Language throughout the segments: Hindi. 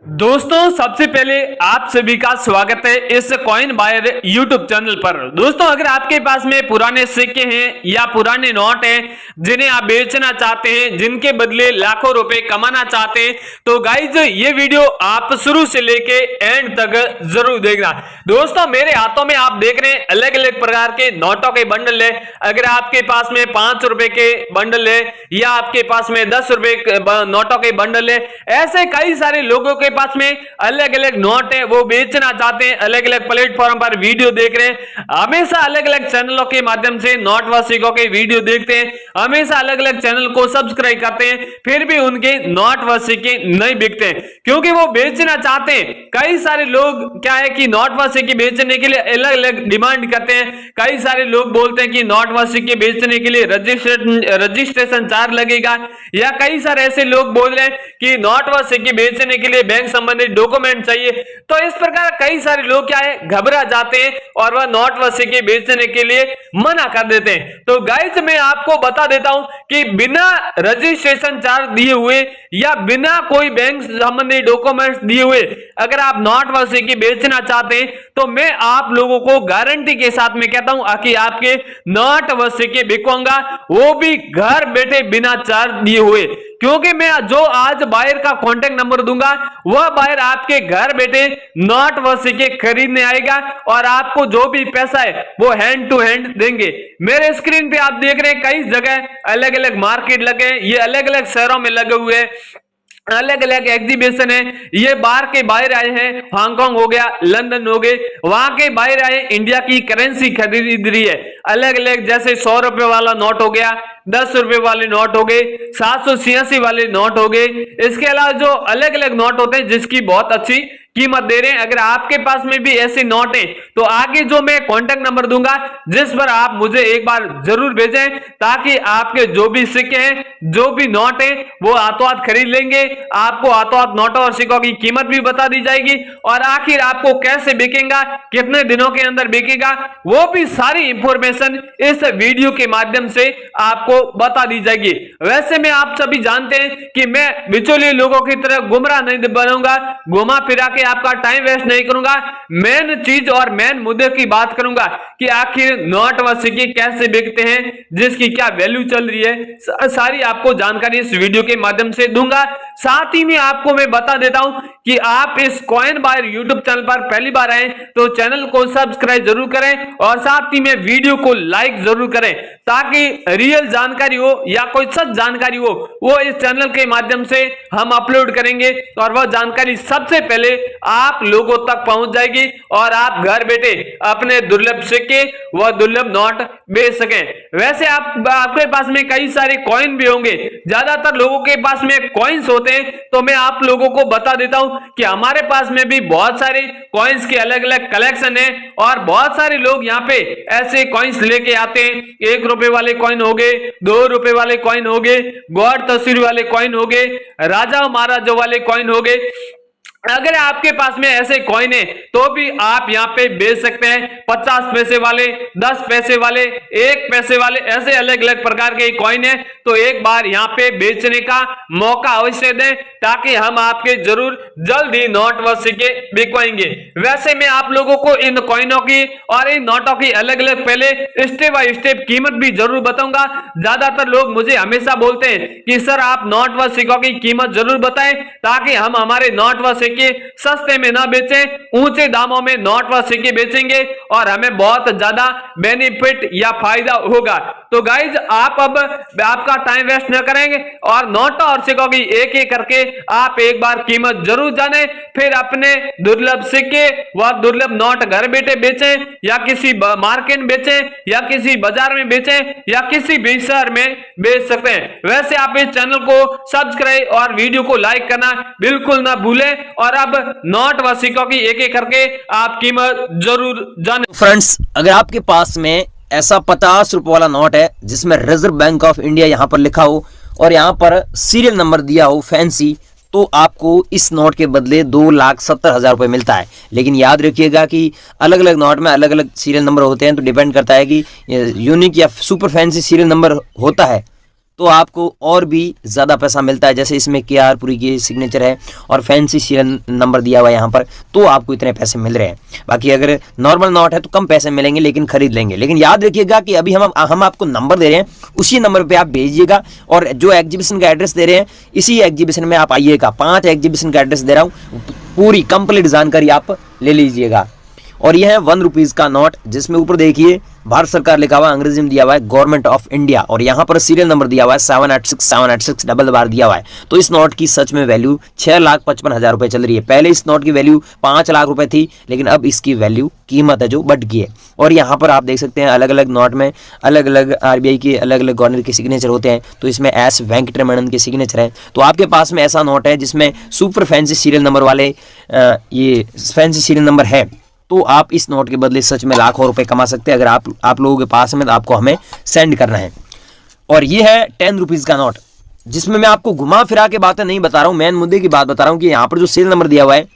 दोस्तों सबसे पहले आप सभी का स्वागत है इस कॉइन बायर यूट्यूब चैनल पर। दोस्तों अगर आपके पास में पुराने सिक्के हैं या पुराने नोट हैं जिन्हें आप बेचना चाहते हैं, जिनके बदले लाखों रुपए कमाना चाहते हैं, तो गाइज ये वीडियो आप शुरू से लेके एंड तक जरूर देखना। दोस्तों मेरे हाथों में आप देख रहे हैं अलग अलग प्रकार के नोटों के बंडल है। अगर आपके पास में 5 रुपए के बंडल है या आपके पास में 10 रुपए नोटों के बंडल है, ऐसे कई सारे लोगों के पास में अलग अलग नोट है, वो बेचना चाहते हैं, अलग अलग प्लेटफॉर्म पर वीडियो देख रहे हैं, हमेशा अलग अलग चैनलों के माध्यम से नोट व सिक्कों के वीडियो देखते हैं, हमेशा अलग अलग चैनल को सब्सक्राइब करते हैं, फिर भी उनके नोट व सिक्के नहीं बिकते हैं क्योंकि वो बेचना चाहते हैं। कई सारे लोग क्या है कि नोट व सिक्के बेचने के लिए अलग अलग डिमांड करते हैं। कई सारे लोग बोलते हैं कि नोट व सिक्के बेचने के लिए रजिस्ट्रेशन चार्ज लगेगा, या कई सारे ऐसे लोग बोल रहे हैं कि नोट व सिक्के बेचने के लिए बैंक संबंधित डॉक्यूमेंट चाहिए। तो इस प्रकार कई सारे लोग क्या है घबरा जाते हैं और वह नोट व सिक्के बेचने के लिए मना कर देते हैं। तो गाइस मैं आपको बता देता हूं कि बिना रजिस्ट्रेशन चार्ज दिए हुए या बिना कोई बैंक संबंधी डॉक्यूमेंट्स दिए हुए अगर आप नोट व सिक्के बेचना चाहते हैं तो मैं आप लोगों को गारंटी के साथ में कहता हूं कि आपके नोट व सिक्के बिकवाऊंगा, वो भी घर बैठे बिना चार्ज दिए हुए। क्योंकि मैं जो आज बायर का कांटेक्ट नंबर दूंगा वह बायर आपके घर बैठे नोट व सिक्के खरीदने आएगा और आपको जो भी पैसा है वो हैंड टू हैंड देंगे। मेरे स्क्रीन पे आप देख रहे हैं कई जगह अलग अलग मार्केट लगे हैं, ये अलग अलग शहरों में लगे हुए हैं, अलग अलग एग्जीबिशन है। ये बाहर के बाहर आए हैं, हांगकांग हो गया, लंदन हो गए, वहां के बाहर आए इंडिया की करेंसी खरीद रही है। अलग अलग जैसे 100 रुपए वाला नोट हो गया, 10 रुपए वाले नोट हो गए, 786 वाले नोट हो गए। इसके अलावा जो अलग अलग नोट होते हैं जिसकी बहुत अच्छी कीमत दे रहे हैं। अगर आपके पास में भी ऐसे नोट हैं तो आगे जो मैं कांटेक्ट नंबर दूंगा जिस पर आप मुझे एक बार जरूर भेजें, ताकि आपके जो भी सिक्के हैं, जो भी नोट हैं, वो हाथों हाथ खरीद लेंगे। आपको हाथों हाथ नोटों और सिक्कों की कीमत भी बता दी जाएगी और आखिर आपको कैसे बिकेगा, कितने दिनों के अंदर बिकेगा, वो भी सारी इंफॉर्मेशन इस वीडियो के माध्यम से आपको बता दी जाएगी। वैसे में आप सभी जानते हैं कि मैं बिचौलिए लोगों की तरह गुमराह नहीं बनूंगा, घुमा फिरा के आपका टाइम वेस्ट नहीं करूंगा। मेन चीज और मेन मुद्दे की बात करूंगा कि आखिर नोट व सिक्के कैसे बिकते हैं, जिसकी क्या वैल्यू चल रही है, सारी आपको जानकारी इस वीडियो के माध्यम से दूंगा। साथ ही में आपको मैं बता देता हूं कि आप इस कॉइन बायर यूट्यूब चैनल पर पहली बार आए तो चैनल को सब्सक्राइब जरूर करें और साथ ही में वीडियो को लाइक जरूर करें, ताकि रियल जानकारी हो या कोई सच जानकारी हो वो इस चैनल के माध्यम से हम अपलोड करेंगे और वह जानकारी सबसे पहले आप लोगों तक पहुंच जाएगी और आप घर बैठे अपने दुर्लभ सिक्के व दुर्लभ नोट बेच सकें। वैसे आपके पास में कई सारे कॉइन भी होंगे, ज्यादातर लोगों के पास में कॉइन्स होते हैं, तो मैं आप लोगों को बता देता हूं कि हमारे पास में भी बहुत सारे कॉइन्स के अलग अलग कलेक्शन है और बहुत सारे लोग यहाँ पे ऐसे कॉइन्स लेके आते हैं। 1 रुपए वाले कॉइन हो गए, 2 रुपए वाले कॉइन हो गए, गॉड तस्वीर वाले कॉइन हो गए, राजा महाराजा वाले कॉइन हो गए। अगर आपके पास में ऐसे कॉइन है तो भी आप यहाँ पे बेच सकते हैं। 50 पैसे वाले, 10 पैसे वाले, 1 पैसे वाले, ऐसे अलग अलग प्रकार के कॉइन है, तो एक बार यहाँ पे बेचने का मौका अवश्य दें, ताकि हम आपके जरूर जल्द ही नोट व सिक्के बिकवाएंगे। वैसे मैं आप लोगों को इन कॉइनों की और इन नोटों की अलग अलग पहले स्टेप बाय स्टेप कीमत भी जरूर बताऊंगा। ज्यादातर लोग मुझे हमेशा बोलते हैं कि सर आप नोट व सिक्कों की कीमत जरूर बताएं, ताकि हम हमारे नोट व सिक्के सस्ते में ना बेचें, ऊंचे दामों में नोट व सिक्के बेचेंगे और हमें बहुत ज्यादा बेनिफिट या फायदा होगा। तो गाइज आप अब आपका टाइम वेस्ट न करेंगे और नोटों और सिक्कों की एक एक करके आप एक बार कीमत जरूर जाने, फिर अपने दुर्लभ सिक्के व दुर्लभ नोट घर बैठे बेचें या किसी मार्केट में बेचें या किसी बाजार में बेचें या किसी भी शहर में बेच सकते हैं। वैसे आप इस चैनल को सब्सक्राइब और वीडियो को लाइक करना बिल्कुल ना भूलें और अब नोट व सिक्कों की एक एक करके आप कीमत जरूर जाने। फ्रेंड्स, अगर आपके पास में ऐसा 50 रुपए वाला नोट है जिसमें रिजर्व बैंक ऑफ इंडिया यहाँ पर लिखा हो और यहाँ पर सीरियल नंबर दिया हो फैंसी, तो आपको इस नोट के बदले 2,70,000 रुपये मिलता है। लेकिन याद रखिएगा कि अलग अलग नोट में अलग अलग सीरियल नंबर होते हैं, तो डिपेंड करता है कि यूनिक या सुपर फैंसी सीरियल नंबर होता है तो आपको और भी ज़्यादा पैसा मिलता है। जैसे इसमें KR पुरी की सिग्नेचर है और फैंसी सीरियल नंबर दिया हुआ है यहाँ पर, तो आपको इतने पैसे मिल रहे हैं। बाकी अगर नॉर्मल नोट है तो कम पैसे मिलेंगे, लेकिन खरीद लेंगे। लेकिन याद रखिएगा कि अभी हम आपको नंबर दे रहे हैं, उसी नंबर पे आप भेजिएगा, और जो एग्जीबिशन का एड्रेस दे रहे हैं इसी एग्जीबिशन में आप आइएगा। 5 एग्जीबिशन का एड्रेस दे रहा हूँ, पूरी कंप्लीट जानकारी आप ले लीजिएगा। और यह है 1 रुपीज़ का नोट, जिसमें ऊपर देखिए भारत सरकार लिखा हुआ है, अंग्रेजी में दिया हुआ है गवर्नमेंट ऑफ इंडिया, और यहाँ पर सीरियल नंबर दिया हुआ है 786 डबल बार दिया हुआ है। तो इस नोट की सच में वैल्यू 6,55,000 रुपए चल रही है। पहले इस नोट की वैल्यू 5 लाख रुपए थी, लेकिन अब इसकी वैल्यू कीमत है जो बढ़ गई है। और यहाँ पर आप देख सकते हैं अलग अलग नोट में अलग अलग RBI के अलग अलग गवर्नर के सिग्नेचर होते हैं। तो इसमें S वेंकटरमणन के सिग्नेचर है। तो आपके पास में ऐसा नोट है जिसमें सुपर फैंसी सीरियल नंबर वाले ये फैंसी सीरियल नंबर है, तो आप इस नोट के बदले सच में लाखों रुपए कमा सकते हैं। अगर आप लोगों के पास में, तो आपको हमें सेंड करना है। और ये है 10 रुपीज़ का नोट, जिसमें मैं आपको घुमा फिरा के बातें नहीं बता रहा हूँ, मेन मुद्दे की बात बता रहा हूँ कि यहाँ पर जो सीरियल नंबर दिया हुआ है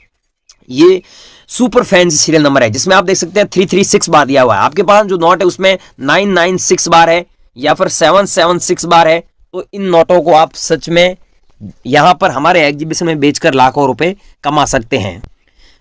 ये सुपर फैंसी सीरियल नंबर है, जिसमें आप देख सकते हैं 336 बार दिया हुआ है। आपके पास जो नोट है उसमें 996 बार है या फिर 776 बार है। तो इन नोटों को आप सच में यहाँ पर हमारे एग्जीबिशन में बेचकर लाखों रुपए कमा सकते हैं।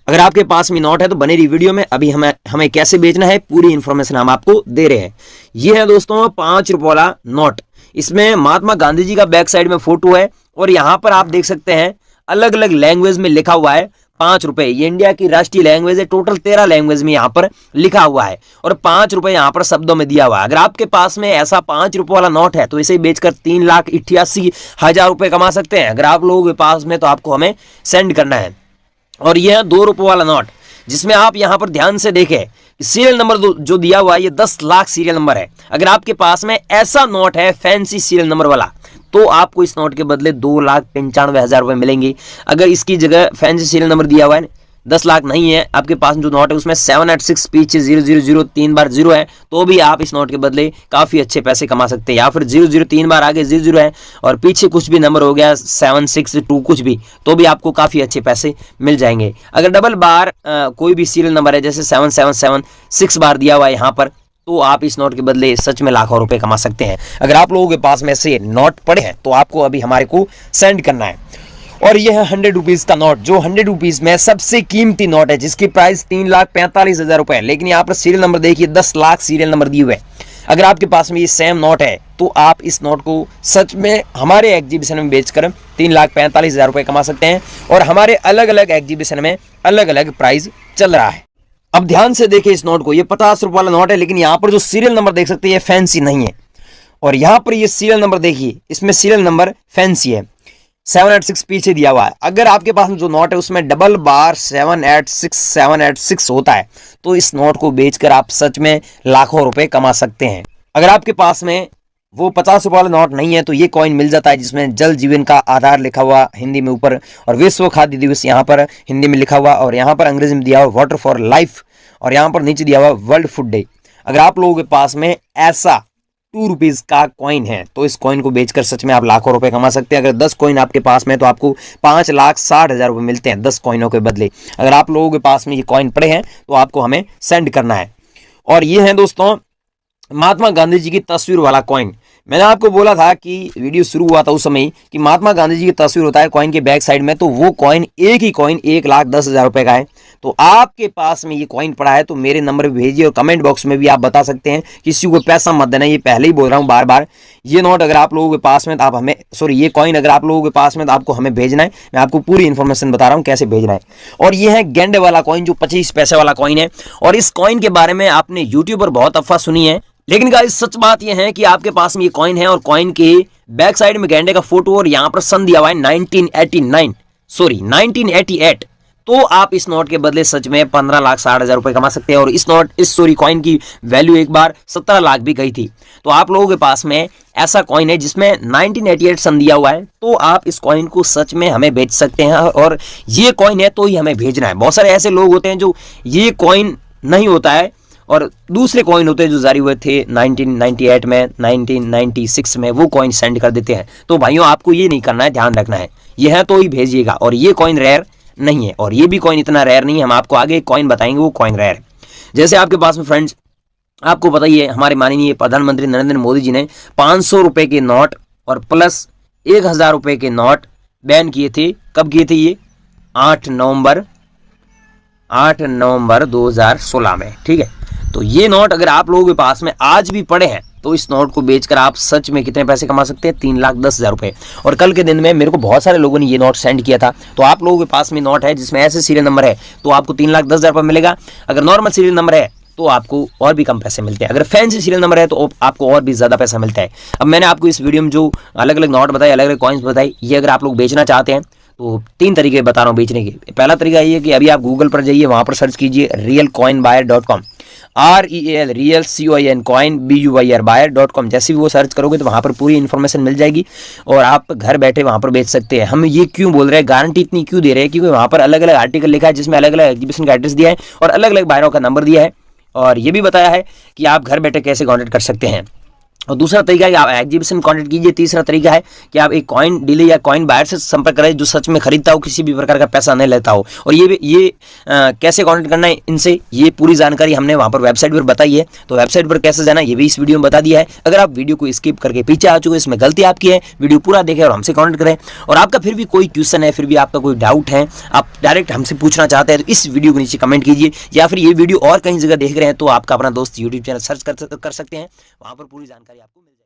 अगर आपके पास में नोट है तो बने रही वीडियो में, अभी हमें कैसे बेचना है पूरी इंफॉर्मेशन हम आपको दे रहे हैं। ये है दोस्तों 5 रुपये वाला नोट। इसमें महात्मा गांधी जी का बैक साइड में फोटो है, और यहाँ पर आप देख सकते हैं अलग अलग लैंग्वेज में लिखा हुआ है 5 रुपए। ये इंडिया की राष्ट्रीय लैंग्वेज है, टोटल 13 लैंग्वेज में यहाँ पर लिखा हुआ है, और 5 रुपए यहाँ पर शब्दों में दिया हुआ है। अगर आपके पास में ऐसा 5 रुपये वाला नोट है तो इसे बेचकर 3,88,000 रुपए कमा सकते हैं। अगर आप लोगों के पास में, तो आपको हमें सेंड करना है। और यह है 2 रुपये वाला नोट, जिसमें आप यहाँ पर ध्यान से देखें सीरियल नंबर जो दिया हुआ है ये 10 लाख सीरियल नंबर है। अगर आपके पास में ऐसा नोट है फैंसी सीरियल नंबर वाला, तो आपको इस नोट के बदले 2,95,000 रुपए मिलेंगे। अगर इसकी जगह फैंसी सीरियल नंबर दिया हुआ है 10 लाख नहीं है, आपके पास जो नोट है उसमें 786 पीछे 000 3 बार 0 है, तो भी आप इस नोट के बदले काफ़ी अच्छे पैसे कमा सकते हैं। या फिर 00 3 बार आगे 00 है और पीछे कुछ भी नंबर हो गया 762 कुछ भी, तो भी आपको काफ़ी अच्छे पैसे मिल जाएंगे। अगर डबल बार कोई भी सीरियल नंबर है जैसे 7776 बार दिया हुआ है यहाँ पर, तो आप इस नोट के बदले सच में लाखों रुपए कमा सकते हैं। अगर आप लोगों के पास में से नोट पड़े हैं तो आपको अभी हमारे को सेंड करना है। और यह है 100 रुपीज़ का नोट, जो 100 रुपीज़ में सबसे कीमती नोट है, जिसकी प्राइस 3,45,000 रुपए है। लेकिन यहाँ पर सीरियल नंबर देखिए 10 लाख सीरियल नंबर दिए हुए हैं। अगर आपके पास में ये सेम नोट है तो आप इस नोट को सच में हमारे एग्जीबिशन में बेचकर 3,45,000 रुपए कमा सकते हैं। और हमारे अलग अलग एग्जीबिशन में अलग अलग प्राइस चल रहा है। अब ध्यान से देखिए इस नोट को, ये 50 रुपये वाला नोट है, लेकिन यहाँ पर जो सीरियल नंबर देख सकते हैं ये फैंसी नहीं है। और यहाँ पर ये सीरियल नंबर देखिए, इसमें सीरियल नंबर फैंसी है, 786 पीछे दिया हुआ है। अगर आपके पास जो नोट है उसमें डबल बार 786 होता है, तो इस नोट को बेचकर आप सच में लाखों रुपए कमा सकते हैं। अगर आपके पास में वो 50 रुपये वाला नोट नहीं है तो ये कॉइन मिल जाता है, जिसमें जल जीवन का आधार लिखा हुआ हिंदी में ऊपर, और विश्व खाद्य दिवस यहाँ पर हिंदी में लिखा हुआ, और यहाँ पर अंग्रेजी में दिया हुआ वाटर फॉर लाइफ, और यहाँ पर नीचे दिया हुआ वर्ल्ड फूड डे। अगर आप लोगों के पास में ऐसा 2 रुपीज़ का कॉइन है तो इस कॉइन को बेचकर सच में आप लाखों रुपए कमा सकते हैं। अगर 10 कॉइन आपके पास में तो आपको 5,60,000 रुपये मिलते हैं 10 कॉइनों के बदले। अगर आप लोगों के पास में ये कॉइन पड़े हैं तो आपको हमें सेंड करना है। और ये है दोस्तों महात्मा गांधी जी की तस्वीर वाला कॉइन। मैंने आपको बोला था कि वीडियो शुरू हुआ था उस समय कि महात्मा गांधी जी की तस्वीर होता है कॉइन के बैक साइड में, तो वो कॉइन एक ही कॉइन 1,10,000 रुपए का है। तो आपके पास में ये कॉइन पड़ा है तो मेरे नंबर पे भेजिए, और कमेंट बॉक्स में भी आप बता सकते हैं। किसी को पैसा मत देना, ये पहले ही बोल रहा हूँ बार बार। ये नोट अगर आप लोगों के पास में तो आप हमें, सॉरी ये कॉइन अगर आप लोगों के पास में तो आपको हमें भेजना है। मैं आपको पूरी इन्फॉर्मेशन बता रहा हूँ कैसे भेजना है। और ये है गेंडे वाला कॉइन, जो 25 पैसे वाला कॉइन है। और इस कॉइन के बारे में आपने यूट्यूब पर बहुत अफवाह सुनी है, लेकिन गाइस सच बात यह है कि आपके पास में ये कॉइन है, और कॉइन के बैक साइड में गेंडे का फोटो, और यहाँ पर सन दिया हुआ है 1988। तो आप इस नोट के बदले सच में 15,60,000 रुपए कमा सकते हैं। और इस कॉइन की वैल्यू एक बार 17 लाख भी गई थी। तो आप लोगों के पास में ऐसा कॉइन है जिसमें 1988 सन दिया हुआ है, तो आप इस कॉइन को सच में हमें बेच सकते हैं। और ये कॉइन है तो ही हमें भेजना है। बहुत सारे ऐसे लोग होते हैं जो ये कॉइन नहीं होता है और दूसरे कॉइन होते हैं जो जारी हुए थे 1998 में, 1996 में, वो कॉइन सेंड कर देते हैं। तो भाइयों आपको ये नहीं करना है, ध्यान रखना है, ये है तो ही भेजिएगा। और ये कॉइन रेयर नहीं है, और ये भी कॉइन इतना रेयर नहीं है। हम आपको आगे एक कॉइन बताएंगे, वो कॉइन रेयर है। जैसे आपके पास में फ्रेंड्स, आपको पता ही है हमारे माननीय प्रधानमंत्री नरेंद्र मोदी जी ने 500 रुपए के नोट और प्लस 1000 रुपये के नोट बैन किए थे। कब किए थे ये? 8 नवंबर 2016 में। ठीक है, तो ये नोट अगर आप लोगों के पास में आज भी पड़े हैं तो इस नोट को बेचकर आप सच में कितने पैसे कमा सकते हैं? 3,10,000 रुपए। और कल के दिन में मेरे को बहुत सारे लोगों ने ये नोट सेंड किया था। तो आप लोगों के पास में नोट है जिसमें ऐसे सीरियल नंबर है तो आपको 3,10,000 रुपये मिलेगा। अगर नॉर्मल सीरियल नंबर है तो आपको और भी कम पैसे मिलते हैं। अगर फैंसी सीरियल नंबर है तो आपको और भी ज़्यादा पैसा मिलता है। अब मैंने आपको इस वीडियो में जो अलग अलग नोट बताए, अलग अलग कॉइन्स बताए, ये अगर आप लोग बेचना चाहते हैं तो 3 तरीके बता रहा हूँ बेचने के। पहला तरीका ये है कि अभी आप गूगल पर जाइए, वहाँ पर सर्च कीजिए realcoinbuyer.com, REAL real COIN coin BUYR buyer.com। जैसे भी वो सर्च करोगे तो वहाँ पर पूरी इन्फॉर्मेशन मिल जाएगी और आप घर बैठे वहाँ पर बेच सकते हैं। हम ये क्यों बोल रहे हैं, गारंटी इतनी क्यों दे रहे हैं? क्योंकि वहाँ पर अलग अलग आर्टिकल लिखा है जिसमें अलग अलग एग्जीबिशन का एड्रेस दिया है और अलग अलग बायरों का नंबर दिया है, और ये भी बताया है कि आप घर बैठे कैसे कॉन्टेक्ट कर सकते हैं। और दूसरा तरीका है कि आप एग्जीबिशन कॉन्टेक्ट कीजिए। तीसरा तरीका है कि आप एक कॉइन डीलर या कॉइन बायर से संपर्क करें जो सच में खरीदता हो, किसी भी प्रकार का पैसा नहीं लेता हो। और ये कैसे कॉन्टेक्ट करना है इनसे, ये पूरी जानकारी हमने वहाँ पर वेबसाइट पर बताई है। तो वेबसाइट पर कैसे जाना ये भी इस वीडियो में बता दिया है। अगर आप वीडियो को स्किप करके पीछे आ चुके हैं, इसमें गलती आपकी है, वीडियो पूरा देखें और हमसे कॉन्टेक्ट करें। और आपका फिर भी कोई क्वेश्चन है, फिर भी आपका कोई डाउट है, आप डायरेक्ट हमसे पूछना चाहते हैं तो इस वीडियो के नीचे कमेंट कीजिए, या फिर ये वीडियो और कहीं जगह देख रहे हैं तो आपका अपना दोस्त यूट्यूब चैनल सर्च कर सकते हैं, वहाँ पर पूरी जानकारी आपको मिल जाएगी।